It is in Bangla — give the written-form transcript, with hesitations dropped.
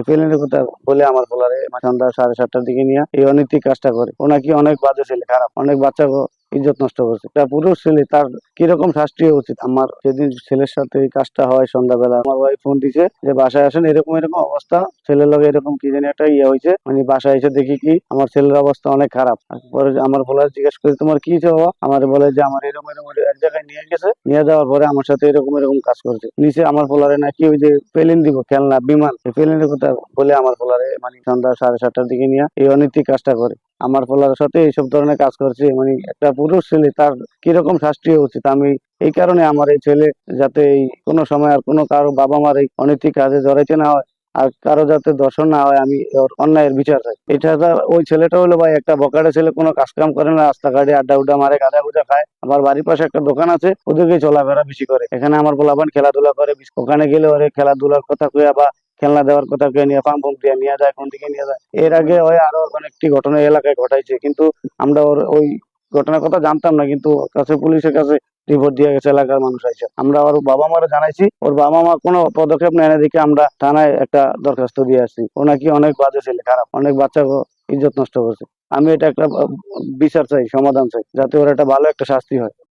ফেলেনের কথা বলে আমার পোলারে সন্ধ্যা 7:30টার দিকে নিয়ে এই অনৈতিক কাজটা করে। ও নাকি অনেক বাজে ছেলে, খারাপ, অনেক বাচ্চা ইজ্জত নষ্ট করছে। একটা পুরুষ ছেলে, তার কিরকম শাস্তি হওয়া উচিত? আমার যেদিন ছেলের সাথে এই কাজটা হয় সন্ধ্যাবেলা, আমার ওয়াইফ ফোন দিছে যে বাসায় আসেন, এরকম এরকম অবস্থা, ছেলের লগে এরকম কি জানি একটা হয়েছে। মানে বাসায় এসে দেখি কি আমার ছেলের অবস্থা অনেক খারাপ। পরে আমার বলার জিজ্ঞেস করি তোমার কি হয়েছে বাবা? আমার বলে যে আমার এরকম এরকম এক জায়গায় নিয়ে গেছে, নিয়ে যাওয়ার পরে আমার সাথে এরকম এরকম কাজ করছে। নিচে আমার পোলারে নাকি ওই যে প্লেন দিব, খেলনা বিমান, এই প্লেনের কথা বলে আমার পোলারে সন্ধ্যা 7:30টার দিকে নিয়ে এই অনৈতিক কাজটা করে। আমার পোলার সাথে এইসব ধরনের কাজ করছে। একটা পুরুষ ছেলে, তার কিরকম শাস্তি হওয়া উচিত? আমি এই কারণে আমার এই ছেলে যাতে এই কোনো সময় আর কোনো কারো বাবা মার এই অনৈতিক কাজে জড়াইতে না হয়, আর কারো যাতে দর্শন না হয়, আমি ওর অন্যায়ের বিচার চাই। ওই ছেলেটা হলো ভাই একটা বকাটে ছেলে, কোনো কাজ কাম করে না, রাস্তাঘাটে আড্ডা উড্ডা মারে, গাঁজা গুজা খায়। আমার বাড়ির পাশে একটা দোকান আছে, ওদেরকে চলাফেরা বেশি করে। এখানে আমার পোলাপান খেলাধুলা করে, ওখানে গেলে ওরে খেলাধুলার কথা কইয়া বা খেলনা দেওয়ার কথা কয়ে নিয়ে পাম্প দিয়ে নিয়ে যায়, কোন দিকে নিয়ে যায়। এর আগে ওই আরো অনেকটি ঘটনা এলাকায় ঘটাইছে, কিন্তু আমরা ওই ঘটনার কথা জানতাম না, কিন্তু ওর কাছে পুলিশের কাছে রিপোর্ট দিয়ে গেছে, এলাকার মানুষ আইসে। আমরা ওর বাবা মারা জানাইছি, ওর বাবা মা কোনো পদক্ষেপ নেয় না দেখে আমরা থানায় একটা দরখাস্ত দিয়ে আসছি। ও নাকি অনেক বাজে ছেলে, খারাপ, অনেক বাচ্চা ইজ্জত নষ্ট করছে। আমি এটা একটা বিচার চাই, সমাধান চাই, যাতে ওর একটা ভালো একটা শাস্তি হয়।